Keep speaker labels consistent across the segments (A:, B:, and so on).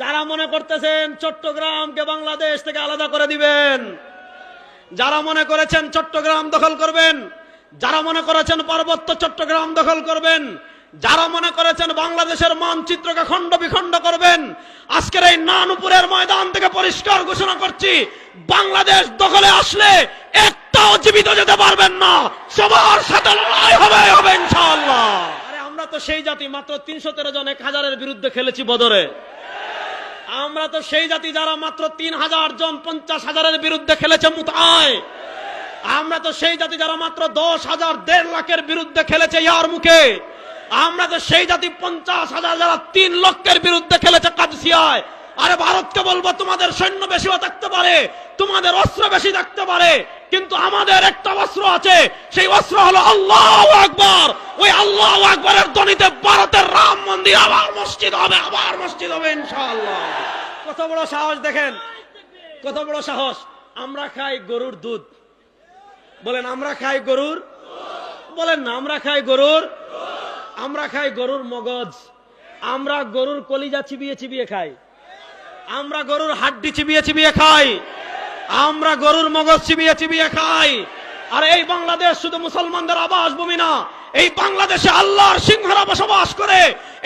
A: যারা মনে করতেছেন চট্টগ্রামকে বাংলাদেশ থেকে আলাদা করে দিবেন, যারা মনে করেছেন চট্টগ্রাম দখল করবেন, যারা মনে করেছেন পার্বত্য চট্টগ্রাম দখল করবেন, যারা মনে করেছেন বাংলাদেশের মানচিত্রকে খণ্ড বিখণ্ড করবেন, আজকের এই নানুপুরের ময়দান থেকে পরিষ্কার ঘোষণা করছি, বাংলাদেশ দখলে আসলে একটাও জীবিত যেতে পারবেন না, সবার সাথে লড়াই হবে ইনশাআল্লাহ। আরে আমরা তো সেই জাতি, মাত্র 313 জন 1000-এর বিরুদ্ধে খেলেছি বদরে। আমরা তো সেই জাতি যারা মাত্র 3000 জন 50,000-এর বিরুদ্ধে খেলেছে মুতায়। আমরা তো সেই জাতি যারা মাত্র 10,000 1.5 লাখের বিরুদ্ধে খেলেছে ইয়ারমুকে। আমরা তো সেই জাতি 50,000 যারা 3 লক্ষের বিরুদ্ধে খেলেছে কাদসিয়ায়। আরে ভারতকে বলবো, তোমাদের সৈন্য বেশিও থাকতে পারে, তোমাদের অস্ত্র বেশি থাকতে পারে, কিন্তু আমাদের একটা অস্ত্র আছে, সেই অস্ত্র হলো আল্লাহু আকবার। ওই আল্লাহু আকবারের ধ্বনিতে ভারতের রাম মন্দির আবার মসজিদ হবে ইনশাআল্লাহ। কত বড় সাহস দেখেন, কত বড় সাহস। আমরা খাই গরুর দুধ, বলেন আমরা খাই গরুর, বলেন না আমরা খাই গরুর, আমরা খাই গরুর মগজ, আমরা গরুর কলিজা চিবিয়ে চিবিয়ে খাই, আমরা গরুর হাড্ডি চিবিয়ে চিবিয়ে খাই, আমরা গরুর মগজ চিবিয়ে চিবিয়ে খাই। আর এই বাংলাদেশ শুধু মুসলমানদের আবাসভূমি না, এই বাংলাদেশে আল্লাহর সিংহরা বসবাস করে।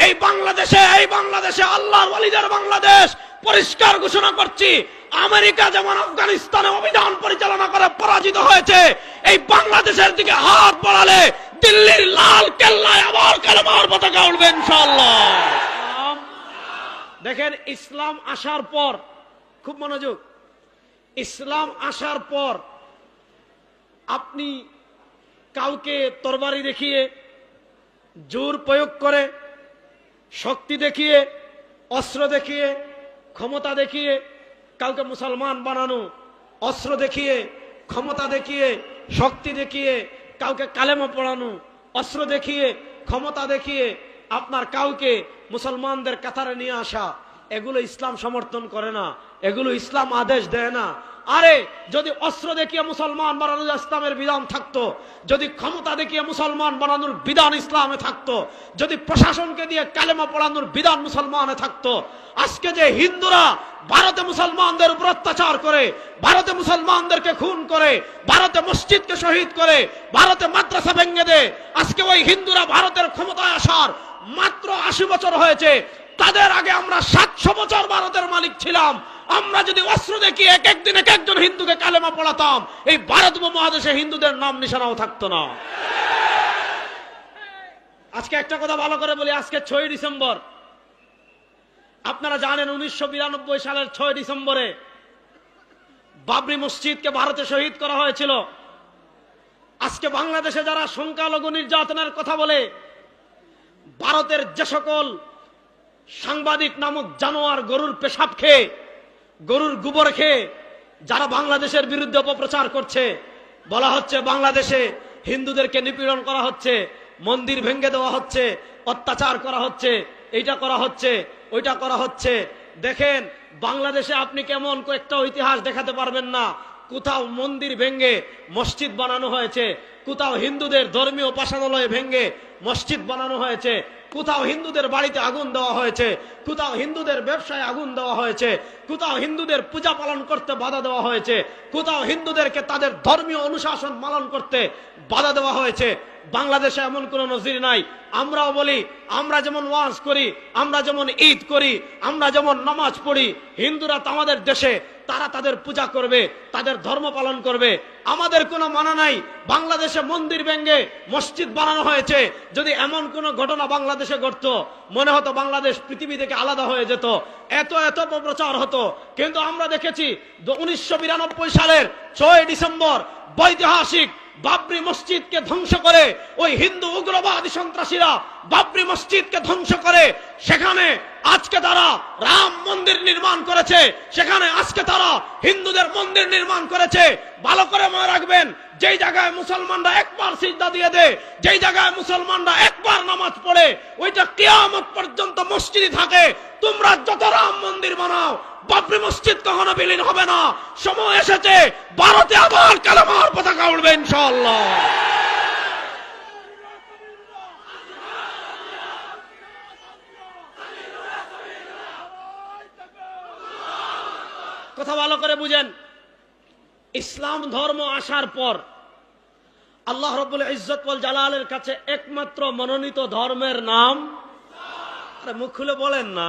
A: এই বাংলাদেশে আল্লাহর ওয়ালিদের বাংলাদেশ। পরিষ্কার ঘোষণা করছি, আমেরিকা যেমন আফগানিস্তানে অভিযান পরিচালনা করে পরাজিত হয়েছে, এই বাংলাদেশের দিকে হাত বাড়ালে দিল্লির লাল কেল্লায় আবার কালেমার পতাকা উঠবে ইনশাআল্লাহ। দেখেন, ইসলাম আসার পর, খুব মনোযোগ, ইসলাম আসার পর আপনি কাউকে তরবারি দেখিয়ে, জোর প্রয়োগ করে, শক্তি দেখিয়ে, অস্ত্র দেখিয়ে, ক্ষমতা দেখিয়ে কাউকে মুসলমান বানানো, অস্ত্র দেখিয়ে, ক্ষমতা দেখিয়ে, শক্তি দেখিয়ে কাউকে কালেমা পড়ানো, অস্ত্র দেখিয়ে, ক্ষমতা দেখিয়ে আপনার কাউকে মুসলমানদের কাতারে নিয়ে আসা, এগুলো ইসলাম সমর্থন করে না, এগুলো ইসলাম আদেশ দেয় না। আরে যদি অস্ত্র দেখিয়ে মুসলমান বানানোর ইসলামের বিধান থাকতো, যদি ক্ষমতা দেখিয়ে মুসলমান বানানোর বিধান ইসলামে থাকতো, যদি প্রশাসনকে দিয়ে কালেমা পড়ানোর বিধান মুসলমানে থাকতো, আজকে যে হিন্দুরা ভারতে মুসলমানদের উপর অত্যাচার করে, ভারতে মুসলমানদেরকে খুন করে, ভারতে মসজিদকে শহীদ করে, ভারতে মাদ্রাসা ভেঙে দেয়, আজকে ওই হিন্দুরা ভারতের ক্ষমতায় আসার মাত্র 80 বছর হয়েছে, তাদের আগে আমরা 700 বছর ভারতের মালিক ছিলাম। আমরা যদি অস্ত্র দেখিয়ে এক একদিন এক একজন হিন্দুকে কালেমা পড়াতাম, এই ভারত উপমহাদেশে হিন্দুদের নাম নিশানাও থাকতো না। আজকে একটা কথা ভালো করে বলি, আজকে 6 ডিসেম্বর, আপনারা জানেন 1992 সালের 6 ডিসেম্বরে বাবরি মসজিদকে ভারতে শহীদ করা হয়েছিল। আজকে বাংলাদেশে যারা সংখ্যালঘু নির্যাতনের কথা বলে, ভারতের যে সকল সাংবাদিক নামক জানোয়ার গরুর পেশাব খেয়ে, গরুর গোবর খেয়ে যারা বাংলাদেশের বিরুদ্ধে অপপ্রচার করছে, বলা হচ্ছে বাংলাদেশে হিন্দুদেরকে নিপীড়ন করা হচ্ছে, মন্দির ভেঙে দেওয়া হচ্ছে, অত্যাচার করা হচ্ছে, এইটা করা হচ্ছে, ওইটা করা হচ্ছে। দেখেন, বাংলাদেশে আপনি কেমন কয়েকটা ইতিহাস দেখাতে পারবেন না, কোথাও মন্দির ভেঙে মসজিদ বানানো হয়েছে, কোথাও হিন্দুদের ধর্মীয় উপাসনালয় ভেঙে মসজিদ বানানো হয়েছে, কোথাও হিন্দুদের বাড়িতে আগুন দেওয়া হয়েছে, কোথাও হিন্দুদের ব্যবসায় আগুন দেওয়া হয়েছে, কোথাও হিন্দুদের পূজা পালন করতে বাধা দেওয়া হয়েছে, কোথাও হিন্দুদেরকে তাদের ধর্মীয় অনুশাসন পালন করতে বাধা দেওয়া হয়েছে। বাংলাদেশে এমন কোন নজির নাই। আমরাও বলি, আমরা যেমন ওয়াজ করি, আমরা যেমন ঈদ করি, আমরা যেমন নামাজ পড়ি, হিন্দুরা তো আমাদের দেশে তারা তাদের পূজা করবে, তাদের ধর্ম পালন করবে, আমাদের কোনো মানা নাই। বাংলাদেশে মন্দির ভেঙে মসজিদ বানানো হয়েছে, যদি এমন কোন ঘটনা বাংলাদেশে ঘটতো, মনে হতো বাংলাদেশ পৃথিবী থেকে আলাদা হয়ে যেত, এত প্রচার হতো। কিন্তু আমরা দেখেছি 1992 সালের 6 ডিসেম্বর ঐতিহাসিক বাবরি মসজিদকে ধ্বংস করে, ওই হিন্দু উগ্রবাদী সন্ত্রাসীরা বাবরি মসজিদকে ধ্বংস করে, সেখানে আজকে তারা রাম মন্দির নির্মাণ করেছে, সেখানে আজকে তারা হিন্দুদের মন্দির নির্মাণ করেছে। ভালো করে মনে রাখবেন, যেই জায়গায় মুসলমানরা একবার সিজদা দিয়ে দেয়, যেই জায়গায় মুসলমানরা একবার নামাজ পড়ে, ওইটা কিয়ামত পর্যন্ত মসজিদই থাকে। তোমরা যত রাম মন্দির বানাও, বাবরি মসজিদ কখনো বিলীন হবে না। সময় এসেছে ভারতে আবার কালেমার পতাকা উঠবে ইনশাআল্লাহ। কথা ভালো করে বুঝেন, ইসলাম ধর্ম আসার পর আল্লাহ রাব্বুল ইজ্জত ওয়াল জালালের কাছে একমাত্র মনোনীত ধর্মের নাম, আরে মুখ খুলে বলেন না,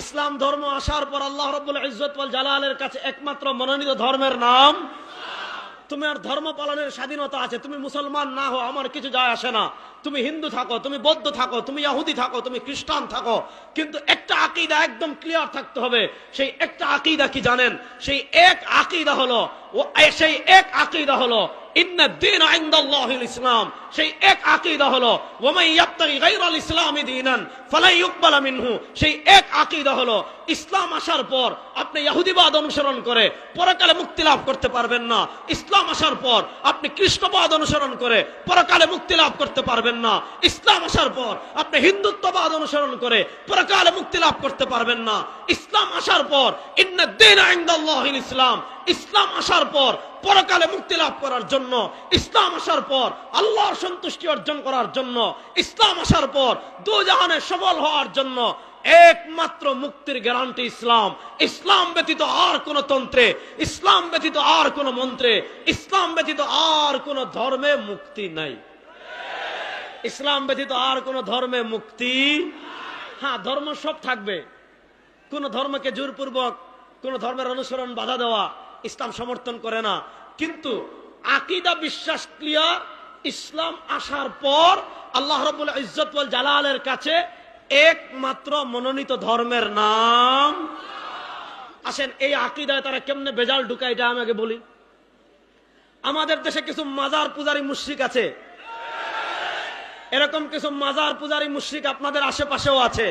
A: ইসলাম ধর্ম আসার পর আল্লাহ রাব্বুল ইজ্জত ওয়াল জালালের কাছে একমাত্র মনোনীত ধর্মের নাম। তুমি আর ধর্ম পালনের স্বাধীনতা আছে, তুমি মুসলমান না হও আমার কিছু যায় আসে না, তুমি হিন্দু থাকো, তুমি বৌদ্ধ থাকো, তুমি ইহুদি থাকো, তুমি খ্রিস্টান থাকো, কিন্তু একটা আকীদা একদম ক্লিয়ার থাকতে হবে। সেই একটা আকীদা কি জানেন? সেই এক আকীদা হলো ইন্না দ্বীনা ইনদাল্লাহিল ইসলাম। সেই এক আকীদা হলো ওয়া মান ইয়াবতাগি গায়রাল ইসলামি দীনান ফালা ইউকবালা মিনহু। সেই এক আকীদা হলো ইসলাম আসার পর আপনি ইহুদিবাদ অনুসরণ করে পরকালে মুক্তি লাভ করতে পারবেন না। ইসলাম আসার পর আপনি খ্রিস্টবাদ অনুসরণ করে পরকালে মুক্তি লাভ করতে পারবেন না। ইসলাম আসার পর আপনি হিন্দুত্ববাদ অনুসরণ করে পরকালে মুক্তি লাভ করতে পারবেন না। ইসলাম আসার পর ইন্না দ্বীনা ইনদাল্লাহিল ইসলাম। ইসলাম আসার পর পরকালে মুক্তি লাভ করার জন্য, ইসলাম আসার পর আল্লাহর সন্তুষ্টি অর্জন করার জন্য, ইসলাম আসার পর দুজাহানে সফল হওয়ার জন্য একমাত্র মুক্তির গ্যারান্টি ইসলাম। ইসলাম ব্যতীত আর কোন তন্ত্রে, ইসলাম ব্যতীত আর কোন মন্ত্রে, ইসলাম ব্যতীত আর কোন ধর্মে মুক্তি নাই। ইসলাম ব্যতীত আর কোন ধর্মে মুক্তি, হ্যাঁ ধর্ম সব থাকবে, কোন ধর্মকে জোরপূর্বক কোন ধর্মের অনুসরণ বাধা দেওয়া ইসলাম সমর্থন করে না, কিন্তু আকীদা বিশ্বাস ক্লিয়ার। ইসলাম আসার পর আল্লাহ রাব্বুল ইজ্জত ওয়াল জালালের কাছে একমাত্র মনোনীত ধর্মের নাম। আসেন এই আকীদায় তারা কেমনে বেজাল ঢুকায় এটা আমি আগে বলি। আমাদের দেশে কিছু মাজার পূজারী মুশরিক আছে, এরকম কিছু মাজার পূজারী মুশরিক আপনাদের আশেপাশেও আছে।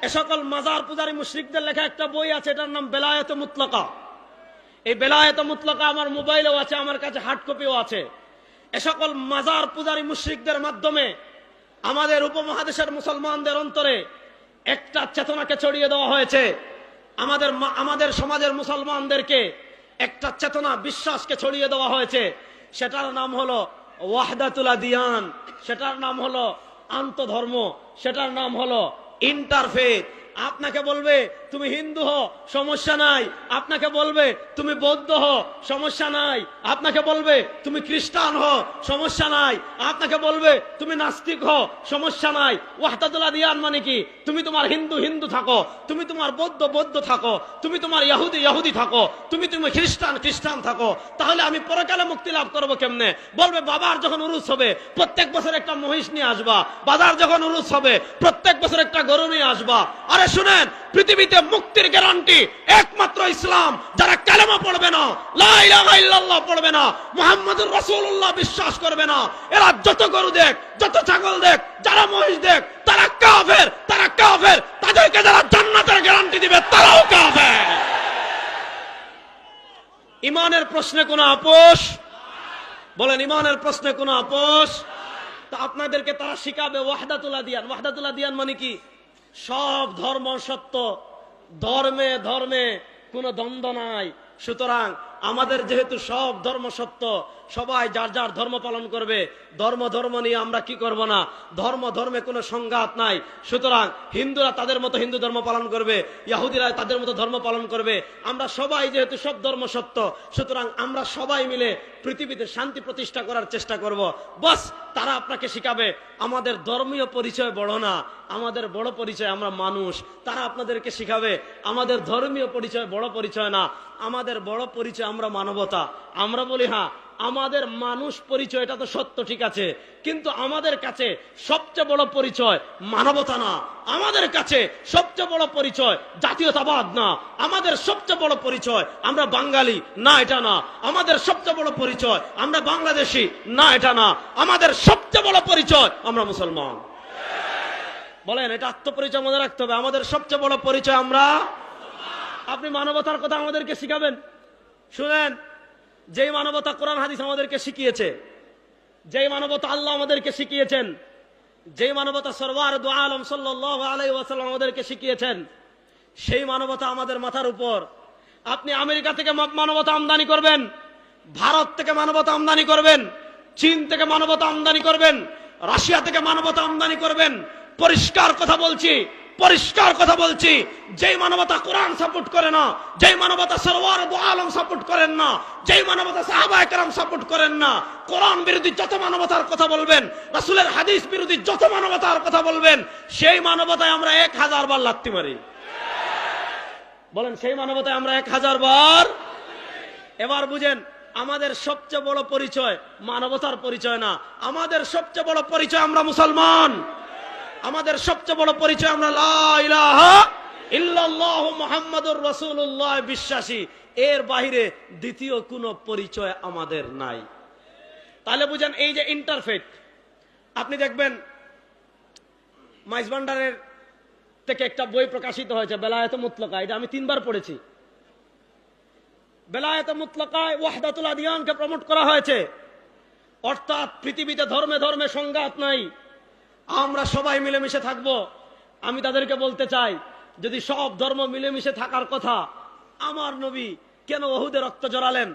A: এ সকল মাজার পূজারী মুশরিকদের লেখা একটা বই আছে, এটার নাম বেলায়েত মুতলাকা। এই বেলায়েত মুতলাকা আমার মোবাইলেও আছে, আমার কাছে হার্ড কপিও আছে। এ সকল মাজার পূজারী মুশরিকদের মাধ্যমে আমাদের উপমহাদেশের মুসলমানদের অন্তরে একটা চেতনাকে ছড়িয়ে দেওয়া হয়েছে। আমাদের সমাজের মুসলমানদেরকে একটা চেতনা বিশ্বাসকে ছড়িয়ে দেওয়া হয়েছে, সেটার নাম হলো ওয়াহদাতুল আদিয়ান, সেটার নাম হলো আন্তধর্ম, সেটার নাম হলো ইন্টারফেথ। আপনাকে বলবে তুমি হিন্দু হও, সমস্যা নাই। আপনাকে বলবে তুমি বৌদ্ধ হও, সমস্যা নাই। আপনাকে বলবে তুমি খ্রিস্টান হও, সমস্যা নাই। আপনাকে বলবে তুমি নাস্তিক হও, সমস্যা নাই। ওয়াহদাতুল আদিয়ান মানে কি? তুমি তোমার হিন্দু হিন্দু থাকো, তুমি তোমার বৌদ্ধ বৌদ্ধ থাকো, তুমি তোমার ইহুদি ইহুদি থাকো, তুমি খ্রিস্টান খ্রিস্টান থাকো। তাহলে আমি পরকালে মুক্তি লাভ করবো কেমনে? বলবে বাবার যখন উরুস হবে প্রত্যেক বছর একটা মহিষ নিয়ে আসবা, বাজার যখন উরুস হবে প্রত্যেক বছর একটা গরু নিয়ে আসবা। আরে শুনেন, পৃথিবীতে মুক্তির গ্যারান্টি একমাত্র ইসলাম। যারা কালেমা পড়বে না, লা ইলাহা ইল্লাল্লাহ পড়বে না, মুহাম্মাদুর রাসূলুল্লাহ বিশ্বাস করবে না, এরা যত গরু দেখ, যত ছাগল দেখ, যারা মহিষ দেখ, তারা কাফের, তারা কাফের। তাদেরকে যারা জান্নাতের গ্যারান্টি দিবে তারাও কাফের। ঈমানের প্রশ্নে কোনো আপোষ? বলেন ঈমানের প্রশ্নে কোনো আপোষ? তা আপনাদেরকে তারা শিখাবে ওয়াহদাতুল আদিয়ান। ওয়াহদাতুল আদিয়ান মানে কি? সব ধর্ম সত্য, ধর্মে ধর্মে কোনো দ্বন্দ্ব নাই। সুতরাং আমাদের যেহেতু সব ধর্ম সত্য, সবাই যার যার ধর্ম পালন করবে। ধর্ম ধর্ম নিয়ে আমরা কি করব না, ধর্ম ধর্মে কোনো সংঘাত নাই। সুতরাং হিন্দুরা তাদের মতো হিন্দু ধর্ম পালন করবে, ইহুদিরা তাদের মতো ধর্ম পালন করবে। আমরা সবাই যেহেতু সব ধর্ম সত্য, সুতরাং আমরা সবাই মিলে পৃথিবীতে শান্তি প্রতিষ্ঠা করার চেষ্টা করব। বাস তারা আপনাকে শিখাবে আমাদের ধর্মীয় পরিচয় বড় না, আমাদের বড় পরিচয় আমরা মানুষ। তারা আপনাদেরকে শিখাবে আমাদের ধর্মীয় পরিচয় বড় পরিচয় না, আমাদের বড় পরিচয় আমরা মানবতা। আমরা বলি হ্যাঁ আমাদের মানুষ পরিচয়, এটা তো সত্য, ঠিক আছে, কিন্তু আমাদের কাছে সবচেয়ে বড় পরিচয় মানবতা না। আমাদের কাছে সবচেয়ে বড় পরিচয় জাতীয়তাবাদ না। আমাদের সবচেয়ে বড় পরিচয় আমরা বাঙালি না, এটা না। আমাদের সবচেয়ে বড় পরিচয় আমরা বাংলাদেশি না, এটা না। আমাদের সবচেয়ে বড় পরিচয় আমরা মুসলমান। বলেন, এটা আত্মপরিচয় মনে রাখতে হবে। আমাদের সবচেয়ে বড় পরিচয় আমরা। আপনি মানবতার কথা আমাদেরকে শিখাবেন। শুনেন, যেই মানবতা কোরআন হাদিস আমাদেরকে শিখিয়েছে, যেই মানবতা আল্লাহ আমাদেরকে শিখিয়েছেন, যেই মানবতা সরওয়ার দু আলম সাল্লাল্লাহু আলাইহি ওয়াসাল্লাম আমাদেরকে শিখিয়েছেন, সেই মানবতা আমাদের মাথার উপর। আপনি আমেরিকা থেকে মানবতা আমদানি করবেন, ভারত থেকে মানবতা আমদানি করবেন, চীন থেকে মানবতা আমদানি করবেন, রাশিয়া থেকে মানবতা আমদানি করবেন। পরিষ্কার কথা বলছি, পরিষ্কার কথা বলছি, যেই মানবতা কোরআন সাপোর্ট করে না, যেই মানবতা সরওয়ার দু আলম সাপোর্ট করেন না, যেই মানবতা সাহাবায়ে কেরাম সাপোর্ট করেন না, কোরআন বিরোধী যত মানবতার কথা বলবেন, রাসূলের হাদিস বিরোধী যত মানবতার কথা বলবেন, সেই মানবতায় আমরা 1000 বার লাথি মারি। বলেন, সেই মানবতায় আমরা 1000 বার। এবার বুঝেন, আমাদের সবচেয়ে বড় পরিচয় মানবতার পরিচয় না, আমাদের সবচেয়ে বড় পরিচয় আমরা মুসলমান, আমাদের সবচেয়ে বড় পরিচয় আমরা লা ইলাহা ইল্লাল্লাহ মুহাম্মাদুর রাসূলুল্লাহ বিশ্বাসী। এর বাইরে দ্বিতীয় কোনো পরিচয় আমাদের নাই। তাহলে বুঝেন, এই যে ইন্টারফেথ, আপনি দেখবেন মাইজ ভান্ডারের থেকে একটা বই প্রকাশিত হয়েছে, বেলায়েত মুতলাকা, এটা আমি 3 বার পড়েছি। বেলায়েত মুতলাকায় ওয়াহদাতুল আদিয়ানকে প্রমোট করা হয়েছে, অর্থাৎ পৃথিবীতে ধর্মে ধর্মে সংঘাত নাই, আমরা সবাই মিলেমিশে থাকবো। আমি তাদেরকে বলতে চাই, যদি সব ধর্ম মিলেমিশে থাকার কথা, আমার নবী কেন উহুদে রক্ত জড়ালেন?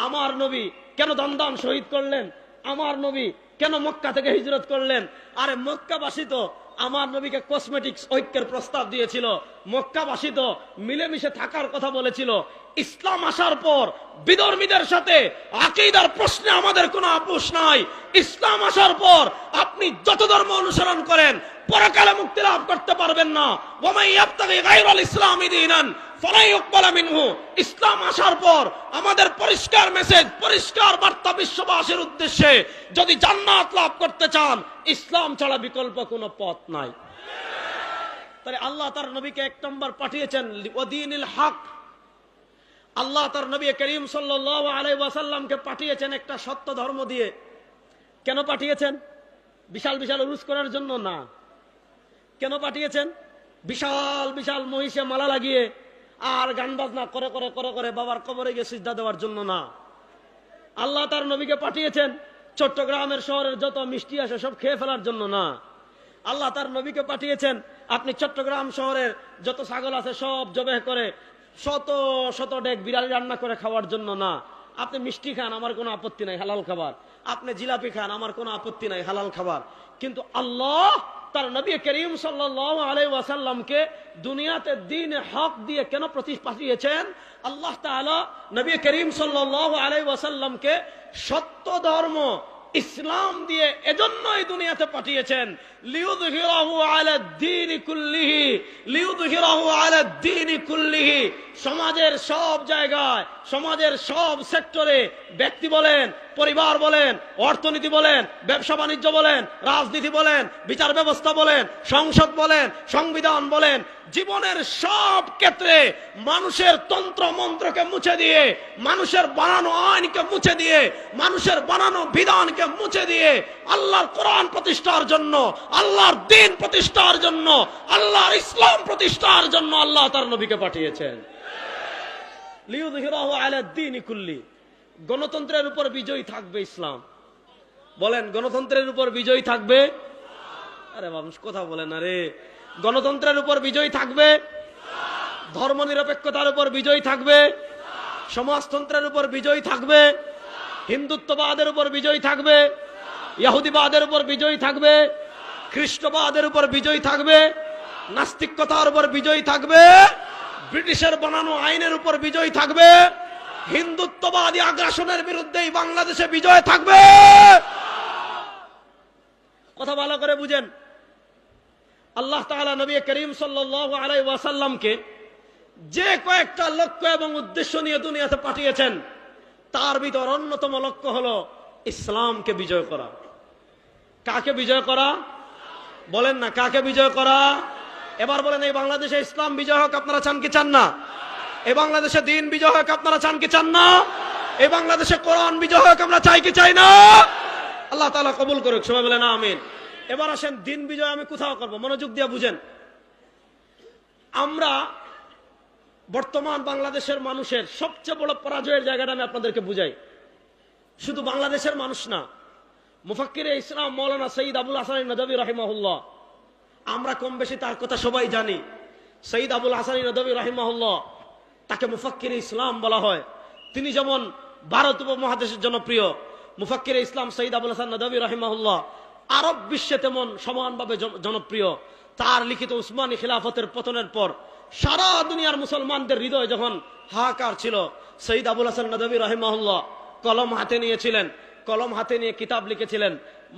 A: আমার নবী কেন দমদম শহীদ করলেন? আমার নবী কেন মক্কা থেকে হিজরত করলেন? আরে মক্কাবাসী তো আমার নবীকে কসমেটিক্স ঐক্যের প্রস্তাব দিয়েছিল, মক্কাবাসী তো মিলেমিশে থাকার কথা বলেছিল। ইসলাম আসার পর বিধর্মীদের সাথে আকীদার প্রশ্নে আমাদের কোনো আপোষ নাই। ইসলাম আসার পর আপনি যত ধর্ম অনুসরণ করেন পরকালে মুক্তি লাভ করতে পারবেন না। ওয়া মান ইয়াবতাগি গায়রাল ইসলামি দীনান ফালা ইউকবালা মিনহু। ইসলাম আসার পর আমাদের পরিষ্কার মেসেজ, পরিষ্কার বার্তা বিশ্ববাসীর উদ্দেশ্যে, যদি জান্নাত লাভ করতে চান ইসলাম ছাড়া বিকল্প কোনো পথ নাই। তাই আল্লাহ তার নবীকে 1 নম্বর পাঠিয়েছেন ওয়াদিনিল হক। আল্লাহ তার নবী করিম সাল্লাল্লাহু আলাইহি ওয়াসাল্লামকে পাঠিয়েছেন একটা সত্য ধর্ম দিয়ে। কেন পাঠিয়েছেন? বিশাল বিশাল উরুস করার জন্য না। কেন পাঠিয়েছেন? বিশাল বিশাল মহিষে মালা লাগিয়ে আর গান বাজনা করে করে করে করে বাবার কবরে গিয়ে সিজদা দেওয়ার জন্য না। আল্লাহ তার নবীকে পাঠিয়েছেন চট্টগ্রামের শহরের যত মিষ্টি আসে সব খেয়ে ফেলার জন্য না। আল্লাহ তার নবীকে পাঠিয়েছেন আপনি চট্টগ্রাম শহরের যত ছাগল আছে সব জবেহ করে শত শত ডেক বিড়ালি রান্না করে খাওয়ার জন্য না। আপনি মিষ্টি খান, আমার কোনো আপত্তি নাই, হালাল খাবার। আপনি জিলাপি খান, আমার কোনো আপত্তি নাই, হালাল খাবার। কিন্তু আল্লাহ তার নবী করিম সাল্লাল্লাহু আলাইহি ওয়াসাল্লামকে দুনিয়াতে দ্বীন হক দিয়ে কেন পাঠিয়েছেন? আল্লাহ তাআলা নবী করিম সাল্লাল্লাহু আলাইহি ওয়াসাল্লামকে সত্য ধর্ম ইসলাম দিয়ে এজন্যই দুনিয়াতে পাঠিয়েছেন, লিউযহিরাহু আলাদ দ্বীনি কুল্লিহি, লিউযহিরাহু আলাদ দ্বীনি কুল্লিহি। সমাজের সব জায়গায়, সমাজের সব সেক্টরে, ব্যক্তি বলেন, পরিবার বলেন, অর্থনীতি বলেন, ব্যবসা বাণিজ্য বলেন, রাজনীতি বলেন, বিচার ব্যবস্থা বলেন, সংসদ বলেন, সংবিধান বলেন, জীবনের সব ক্ষেত্রে মানুষের তন্ত্র মন্ত্রকে মুছে দিয়ে, মানুষের বানানো আইনকে মুছে দিয়ে, মানুষের বানানো বিধানকে মুছে দিয়ে আল্লাহর কোরআন প্রতিষ্ঠার জন্য, আল্লাহর দ্বীন প্রতিষ্ঠার জন্য, আল্লাহর ইসলাম প্রতিষ্ঠার জন্য আল্লাহ তার নবীকে পাঠিয়েছেন। লিউযহিরাহু আলাদ দ্বীনি কুল্লি। গণতন্ত্রের উপর বিজয়ী থাকবে ইসলাম। বলেন, গণতন্ত্রের উপর বিজয়ী থাকবে? আরে মানুষ কথা বলে না রে। গণতন্ত্রের উপর বিজয়ী থাকবে, ধর্মনিরপেক্ষতার উপর বিজয়ী থাকবে, সমাজতন্ত্রের উপর বিজয়ী থাকবে, হিন্দুত্ববাদের উপর বিজয়ী থাকবে, ইহুদিবাদের উপর বিজয়ী থাকবে, খ্রিস্টবাদের উপর বিজয়ী থাকবে, নাস্তিকতার উপর বিজয়ী থাকবে, ব্রিটিশের বানানো আইনের উপর বিজয়ী থাকবে, হিন্দুত্ববাদী আগ্রাসনের বিরুদ্ধে বাংলাদেশে বিজয় থাকবে। কথা ভালো করে বুঝেন। আল্লাহ তাআলা নবী করিম সাল্লাল্লাহু আলাইহি ওয়াসাল্লামকে যে কয়েকটা লক্ষ্য এবং উদ্দেশ্য নিয়ে দুনিয়াতে পাঠিয়েছেন তার ভিতর অন্যতম লক্ষ্য হলো ইসলামকে বিজয় করা। কাকে বিজয় করা? বলেন না, কাকে বিজয় করা? এবার বলেন, এই বাংলাদেশে ইসলাম বিজয় হোক আপনারা চান কি চান না? এই বাংলাদেশে দ্বীন বিজয় হোক আপনারা চান কি চান না? এই বাংলাদেশে কোরআন বিজয় হোক আমরা চাই কি চাই না? আল্লাহ তাআলা কবুল করুক, সবাই বলেন আমিন। এবার আসেন, দ্বীন বিজয় আমি কোথাও করব, মনোযোগ দিয়ে বুঝেন। আমরা বর্তমান বাংলাদেশের মানুষের সবচেয়ে বড় পরাজয়ের জায়গাটা আমি আপনাদেরকে বুঝাই। শুধু বাংলাদেশের মানুষ না, মুফাক্কিরে ইসলাম মাওলানা সৈয়দ আবুল হাসান নদভী রাহিমাহুল্লাহ, আমরা কম বেশি তার কথা সবাই জানি। সৈয়দ আবুল হাসান নদভী রাহিমাহুল্লাহ, তাকে মুফাক্কিরে ইসলাম বলা হয়। তিনি যেমন ভারত উপমহাদেশের জনপ্রিয়, মুফাক্কিরে ইসলাম সৈয়দ আবুল হাসান নদভী রাহিমাহুল্লাহ আরব বিশ্বে তেমন সমানভাবে জনপ্রিয়। তার লিখিত উসমানী খিলাফতের পতনের পর সারা দুনিয়ার মুসলমানদের হৃদয় যখন হাহাকার ছিল, সৈয়দ আবুল হাসান নদভী রাহিমাহুল্লাহ কলম হাতে নিয়েছিলেন, কলম হাতে নিয়ে কিতাব লিখেছিলেন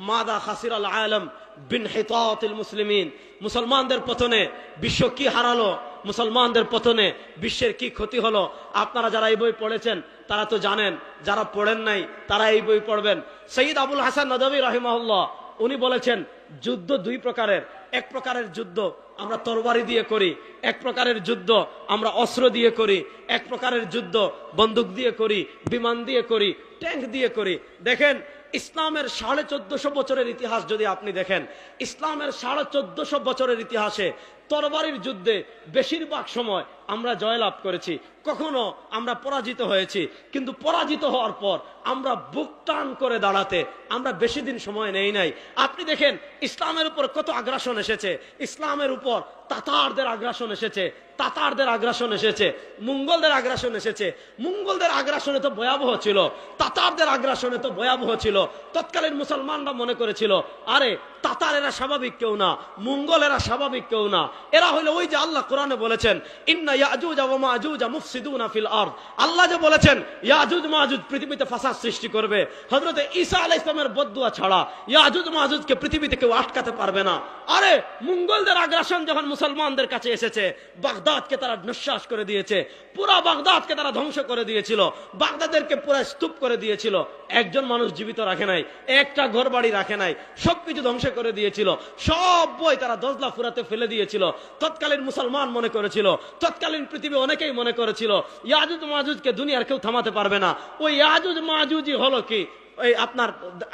A: মাদা খাসির আল আলম বিন হিতাতিল মুসলিমিন, মুসলমানদের পতনে বিশ্ব কি হারালো, মুসলমানদের পতনে বিশ্বের কি ক্ষতি হলো। আপনারা যারা এই বই পড়েছেন তারা তো জানেন, যারা পড়েন নাই তারা এই বই পড়বেন। সৈয়দ আবুল হাসান নদভী রাহিমাহুল্লাহ উনি বলেছেন যুদ্ধ দুই প্রকারের, এক প্রকারের যুদ্ধ আমরা তরবারি দিয়ে করি, এক প্রকারের যুদ্ধ আমরা অস্ত্র দিয়ে করি, এক প্রকারের যুদ্ধ বন্দুক দিয়ে করি, বিমান দিয়ে করি, ট্যাঙ্ক দিয়ে করি। দেখেন ইসলামের 1450 বছরের ইতিহাস যদি আপনি দেখেন, ইসলামের 1450 বছরের ইতিহাসে তরবারির যুদ্ধে বেশিরভাগ সময় আমরা জয়লাভ করেছি, কখনো আমরা পরাজিত হয়েছি। কিন্তু পরাজিত হওয়ার পর আমরা বুক টান করে দাঁড়াতে আমরা বেশি দিন সময় নেই নাই। আপনি দেখেন ইসলামের উপর কত আগ্রাসন এসেছে, ইসলামের উপর তাতারদের আগ্রাসন এসেছে, তাতারদের আগ্রাসন এসেছে, মুঙ্গলদের আগ্রাসন এসেছে। মুঙ্গলদের আগ্রাসনে তো ভয়াবহ ছিল, তাতারদের আগ্রাসনে তো ভয়াবহ ছিল। তৎকালীন মুসলমানরা মনে করেছিল আরে তাতার এরা স্বাভাবিক কেউ না, মুঙ্গল এরা স্বাভাবিক কেউ না, এরা হইলো ওই যে আল্লাহ কোরআনে বলেছেন ইন্না ইয়াজুজ ওয়া মাজুজ মুফসিদুনা ফিল আরদ, আল্লাহ যে বলেছেন ইয়াজুজ মাজুজ পৃথিবীতে ফাসাদ সৃষ্টি করবে। হযরত ঈসা আলাইহিস সালামের বদদুয়া ছাড়া ইয়াজুজ মাজুজকে পৃথিবীতে কেউ আটকাতে পারবে না। আরে মুঙ্গলদের আগ্রাসন যখন মুসলমানদের কাছে এসেছে, বাগদাদকে তারা নিঃশ্বাস করে দিয়েছে, পুরা বাগদাদকে তারা ধ্বংস করে দিয়েছিল, বাগদাদেরকে পুরো স্তূপ করে দিয়েছিল, একজন মানুষ জীবিত রাখে নাই, একটা ঘর বাড়ি রাখে নাই, সবকিছু ধ্বংস করে দিয়েছিল, সব বই তারা দজলা ফুরাতে ফেলে দিয়েছিল। তৎকালীন মুসলমান মনে করেছিল, তৎকালীন পৃথিবী অনেকেই মনে করেছিল ইয়াজুজ মাজুজকে দুনিয়ার কেউ থামাতে পারবে না। ওই ইয়াজুজ মাজুজই হলো কি ওই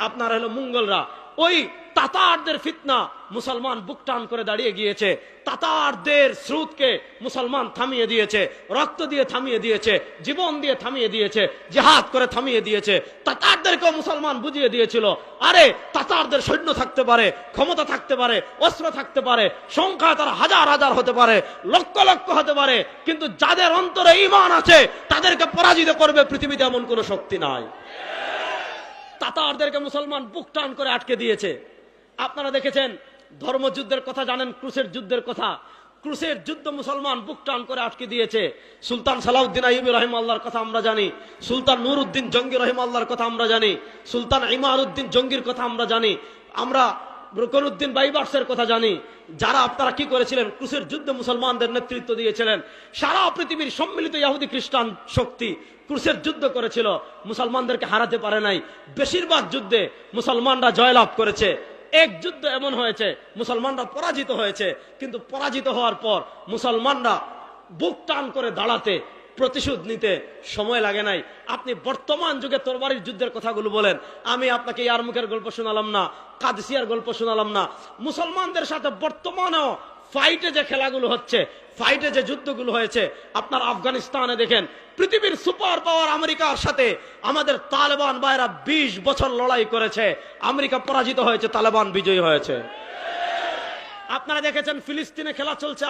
A: আপনার হলো মুঙ্গলরা। ওই তাতারদের ফিতনা মুসলমান বুক টান করে দাঁড়িয়ে গিয়েছে, তাতারদের স্রোতকে মুসলমান থামিয়ে দিয়েছে, রক্ত দিয়ে থামিয়ে দিয়েছে, জীবন দিয়ে থামিয়ে দিয়েছে, জিহাদ করে থামিয়ে দিয়েছে। তাতারদেরকেও মুসলমান বুঝিয়ে দিয়েছিল আরে তাতারদের সৈন্য থাকতে পারে, ক্ষমতা থাকতে পারে, অস্ত্র থাকতে পারে, সংখ্যা তারা হাজার হাজার হতে পারে, লক্ষ লক্ষ হতে পারে, কিন্তু যাদের অন্তরে ঈমান আছে তাদেরকে পরাজিত করবে পৃথিবীতে এমন কোনো শক্তি নাই। তাতারদেরকে মুসলমান বুক টান করে আটকে দিয়েছে। আপনারা দেখেছেন ধর্মযুদ্ধের কথা জানেন, ক্রুসের যুদ্ধের কথা, ক্রুসের যুদ্ধ মুসলমান বুক টান করে আটকে দিয়েছে। সুলতান সালাউদ্দিন আইয়ুবী রাহিমাহুল্লাহর কথা আমরা জানি, সুলতান নুরউদ্দিন জঙ্গি রাহিমাহুল্লাহর কথা আমরা জানি, সুলতান ইমারউদ্দিন জঙ্গির কথা আমরা জানি, আমরা রুকনুদ্দিন বাইবার্সের কথা জানি, যারা আপনারা কি করেছিলেন ক্রুসের যুদ্ধে মুসলমানদের নেতৃত্ব দিয়েছিলেন। সারা পৃথিবীর সম্মিলিত ইহুদি খ্রিস্টান শক্তি ক্রুসের যুদ্ধ করেছিল, মুসলমানদেরকে হারাতে পারে নাই। বেশিরভাগ যুদ্ধে মুসলমানরা জয়লাভ করেছে। এক যুদ্ধ এমন হয়েছে মুসলমানরা পরাজিত হয়েছে, কিন্তু পরাজিত হওয়ার পর মুসলমানরা বুক টান করে দাঁড়াতে, প্রতিশোধ নিতে সময় লাগে নাই। আপনি বর্তমান যুগে তরবারির যুদ্ধের কথাগুলো বলেন, আমি আপনাকে ইয়ারমুকের গল্প শোনালাম না, কাদসিয়ার গল্প শোনালাম না। মুসলমানদের সাথে বর্তমানেও ফাইটে যে খেলাগুলো হচ্ছে, ফাইটে যে যুদ্ধগুলো হয়েছে, আপনার আফগানিস্তানে দেখেন পৃথিবীর সুপার পাওয়ার আমেরিকার সাথে আমাদের তালেবান ভাইরা 20 বছর লড়াই করেছে, আমেরিকা পরাজিত হয়েছে, তালেবান বিজয়ী হয়েছে। আপনারা দেখেছেন ফিলিস্তিনে খেলা চলছে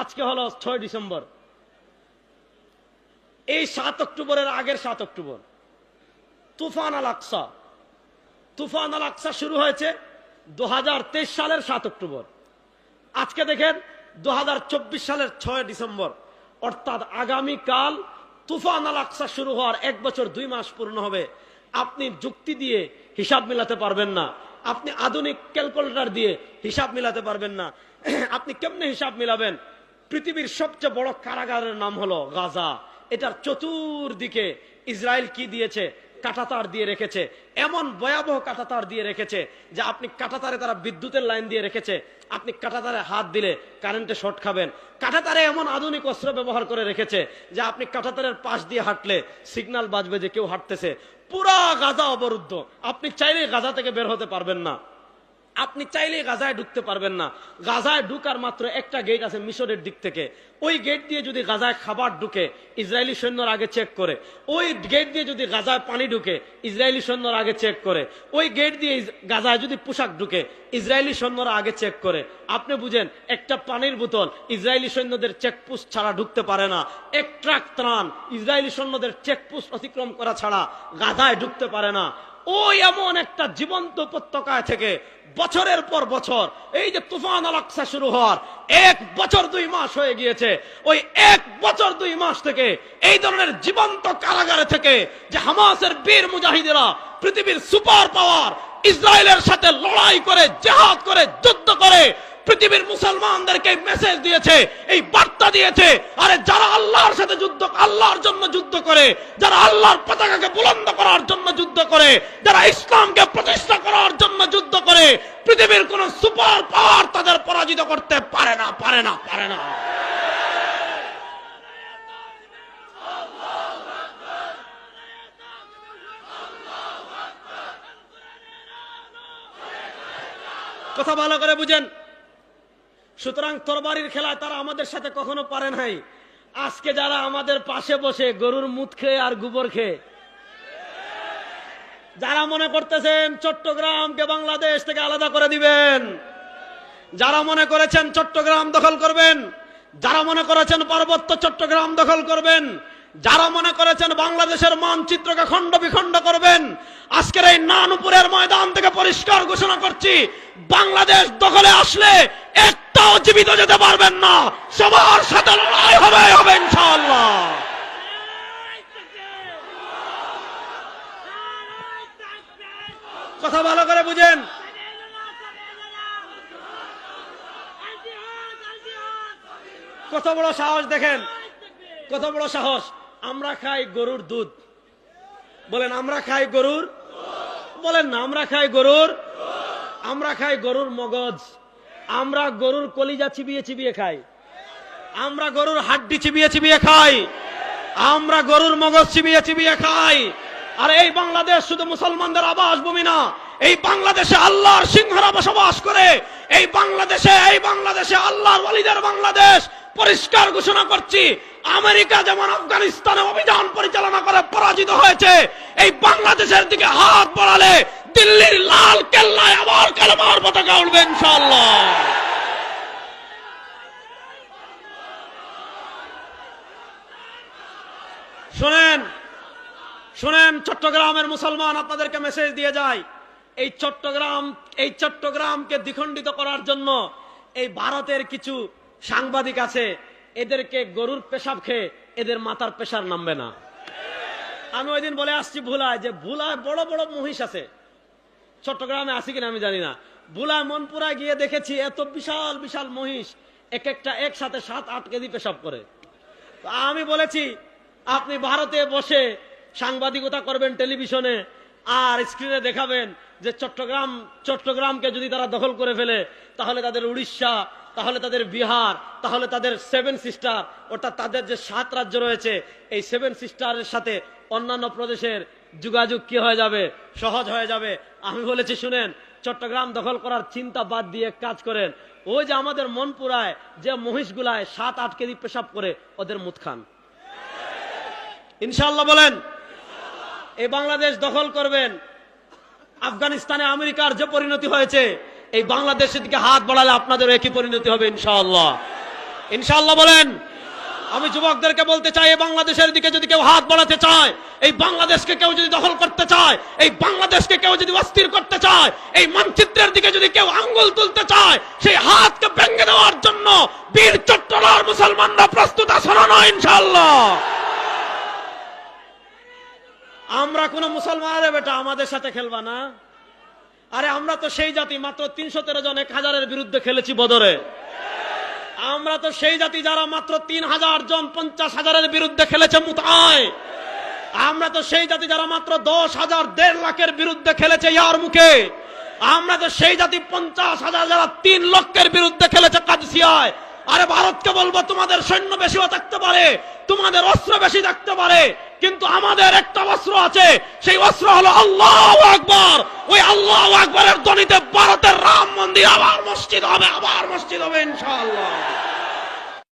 A: আজকে হলো 6 ডিসেম্বর। এই 7 অক্টোবরের আগের 7 অক্টোবর তুফান আল আকসা, তুফান আল আকসা শুরু হয়েছে 2023 সালের 7 অক্টোবর। আজকে দেখেন 2024 সালের 6 ডিসেম্বর, অর্থাৎ আগামীকাল তুফান আল আকসা শুরু হওয়ার 1 বছর 2 মাস পূর্ণ হবে। আপনি যুক্তি দিয়ে হিসাব মিলাতে পারবেন না, আপনি আধুনিক ক্যালকুলেটর দিয়ে হিসাব মিলাতে পারবেন না। আপনি কেমনে হিসাব মিলাবেন? পৃথিবীর সবচেয়ে বড় কারাগারের নাম হলো গাজা। এটার চতুর্দিকে ইসরায়েল কি দিয়েছে? কাঁটাতার দিয়ে রেখেছে, এমন ভয়াবহ কাঁটাতার দিয়ে রেখেছে যে আপনি কাঁটাতারে তারা বিদ্যুতের লাইন দিয়ে রেখেছে, আপনি কাঁটাতারে হাত দিলে কারেন্টে শর্ট খাবেন। কাঁটাতারে এমন আধুনিক অস্ত্র ব্যবহার করে রেখেছে যে আপনি কাঁটাতারের পাশ দিয়ে হাঁটলে সিগন্যাল বাজবে যে কেউ হাঁটতেছে। পুরা গাজা অবরুদ্ধ, আপনি চাইলে গাজা থেকে বের হতে পারবেন না, আপনি চাইলে গাজায় ঢুকতে পারবেন না। গাজায় ঢুকার মাত্র একটা গেট আছে মিশরের দিক থেকে, ওই গেট দিয়ে যদি গাজায় খাবার ঢুকে ইসরায়েলি সৈন্যরা আগে চেক করে, ওই গেট দিয়ে যদি গাজায় পানি ঢুকে ইসরায়েলি সৈন্যরা আগে চেক করে, ওই গেট দিয়ে গাজায় যদি পোশাক ঢুকে ইসরায়েলি সৈন্যরা আগে চেক করে। আপনি বুঝেন একটা পানির বোতল ইসরায়েলি সৈন্যদের চেকপোস্ট ছাড়া ঢুকতে পারে না, এক ট্রাক ত্রাণ ইসরায়েলি সৈন্যদের চেকপোস্ট অতিক্রম করা ছাড়া গাজায় ঢুকতে পারে না। ওই এমন একটা জীবন্ত উপত্যকায় থেকে বছরের পর বছর এই যে তুফান আল আকসা শুরু হওয়ার 1 বছর 2 মাস হয়ে গিয়েছে, ওই 1 বছর 2 মাস থেকে এই ধরনের জীবন্ত কারাগারে থেকে যে হামাসের বীর মুজাহিদেরা পৃথিবীর সুপার পাওয়ার ইসরায়েলের সাথে লড়াই করে, জিহাদ করে, যুদ্ধ করে পৃথিবীর মুসলমানদেরকে মেসেজ দিয়েছে, এই বার্তা দিয়েছে, আরে যারা আল্লাহর সাথে যুদ্ধ, আল্লাহর জন্য যুদ্ধ করে, যারা আল্লাহর পতাকাকে বুলন্দ করার জন্য যুদ্ধ করে, যারা ইসলামকে প্রতিষ্ঠা করার জন্য যুদ্ধ করে, পৃথিবীর কোন সুপার পাওয়ার তাদের পরাজিত করতে পারে না, পারে না, পারে না। কথা ভালো করে বুঝেন। সুতরাং তরবারির খেলায় তারা আমাদের সাথে কখনো পারে নাই। আজকে যারা আমাদের পাশে বসে গরুর মুত খেয়ে আর গোবর খেয়ে, যারা মনে করতেছেন চট্টগ্রামকে বাংলাদেশ থেকে আলাদা করে দিবেন, যারা মনে করেছেন চট্টগ্রাম দখল করবেন, যারা মনে করেছেন পার্বত্য চট্টগ্রাম দখল করবেন, যারা মনে করেছেন বাংলাদেশের মানচিত্রকে খণ্ড বিখণ্ড করবেন, আজকের এই নানুপুরের ময়দান থেকে পরিষ্কার ঘোষণা করছি, বাংলাদেশ দখলে আসলে একটাও জীবিত যেতে পারবেন না, সবার সাথে লড়াই হবে ইনশাআল্লাহ। কথা ভালো করে বুঝেন। কত বড় সাহস দেখেন, কত বড় সাহস। আমরা খাই গরুর দুধ, বলেন আমরা খাই গরুর, বলেন না আমরা খাই গরুর, আমরা খাই গরুর মগজ, আমরা গরুর কলিজা চিবিয়ে চিবিয়ে খাই, আমরা গরুর হাড্ডি চিবিয়ে চিবিয়ে খাই, আমরা গরুর মগজ চিবিয়ে চিবিয়ে খাই। আর এই বাংলাদেশ শুধু মুসলমানদের আবাসভূমি না, এই বাংলাদেশে আল্লাহর সিংহরা বসবাস করে, এই বাংলাদেশে আল্লাহর ওয়ালিদের বাংলাদেশ। পরিষ্কার ঘোষণা করছি, আমেরিকা যেমন আফগানিস্তানে অভিযান পরিচালনা করে পরাজিত হয়েছে, এই বাংলাদেশের দিকে হাত বাড়ালে দিল্লির লাল কেল্লায় আবার কালেমার পতাকা উঠবে ইনশাআল্লাহ। শুনেন শুনেন, চট্টগ্রামের মুসলমান আপনাদেরকে মেসেজ দিয়ে যায়, এই চট্টগ্রামকে দ্বিখণ্ডিত করার জন্য এই ভারতের কিছু সাংবাদিক আছে, এদেরকে গরুর পেশাব খেয়ে এদের মাথার পেশার নামবে না। আমি ওই দিন বলে আসছি ভুলায়, যে ভুলায় বড় বড় মহিষ আছে, চট্টগ্রামে আছে কিনা আমি জানি না, ভুলায় মনপুরায় গিয়ে দেখেছি এত বিশাল বিশাল মহিষ, এক একটা একসাথে 7-8 কেজি পেশাব করে। আমি বলেছি আপনি ভারতে বসে সাংবাদিকতা করবেন টেলিভিশনে, আর স্ক্রিনে দেখাবেন যে চট্টগ্রামকে যদি তারা দখল করে ফেলে, তাহলে তাদের উড়িষ্যা, তাহলে তাদের বিহার, তাহলে তাদের 7 সিস্টার, অর্থাৎ তাদের যে 7 রাজ্য রয়েছে, এই 7 সিস্টারের সাথে অন্যান্য প্রদেশের যোগাযোগ কি হয়ে যাবে, সহজ হয়ে যাবে। আমি বলেছি শুনেন, চট্টগ্রাম দখল করার চিন্তা বাদ দিয়ে কাজ করেন, ওই যে আমাদের মনপুরায় যে মহিষগুলায় 7-8 কেজি পেশাব করে, ওদের মুত খান ইনশাআল্লাহ। বলেন এই বাংলাদেশ দখল করবেন। আফগানিস্তানে আমেরিকার যে পরিণতি হয়েছে, এই বাংলাদেশের দিকে হাত বাড়ালে আপনাদের একই পরিণতি হবে ইনশাআল্লাহ। ইনশাআল্লাহ বলেন। আমি যুবকদেরকে বলতে চাই, এই বাংলাদেশের দিকে যদি কেউ হাত বাড়াতে চায়, এই বাংলাদেশকে কেউ যদি দখল করতে চায়, এই বাংলাদেশকে কেউ যদি অস্থির করতে চায়, এই মানচিত্রের দিকে যদি কেউ আঙ্গুল তুলতে চায়, সেই হাতকে ভেঙে দেওয়ার জন্য বীর চট্টলার মুসলমানরা প্রস্তুত আছেন না ইনশাআল্লাহ। আমরা কোন মুসলমানের বেটা আমাদের সাথে খেলবা না? আরে আমরা তো সেই জাতি, মাত্র 313 জন 1000-এর বিরুদ্ধে খেলেছি বদরে। আমরা তো সেই জাতি যারা মাত্র 3000 জন 50,000-এর বিরুদ্ধে খেলেছে মুতায়। আমরা তো সেই জাতি যারা মাত্র 10,000 1.5 লাখের বিরুদ্ধে খেলেছে ইয়ারমুকে। আমরা তো সেই জাতি 50,000 যারা 3 লক্ষের বিরুদ্ধে খেলেছে কাদসিয়ায়। আরে ভারতকে বলবো, তোমাদের সৈন্য বেশিও থাকতে পারে, তোমাদের অস্ত্র বেশি থাকতে পারে, কিন্তু আমাদের একটা অস্ত্র আছে, সেই অস্ত্র হলো আল্লাহু আকবার। ওই আল্লাহু আকবারের ধ্বনিতে ভারতের রাম মন্দির আবার মসজিদ হবে, আবার মসজিদ হবে ইনশাআল্লাহ।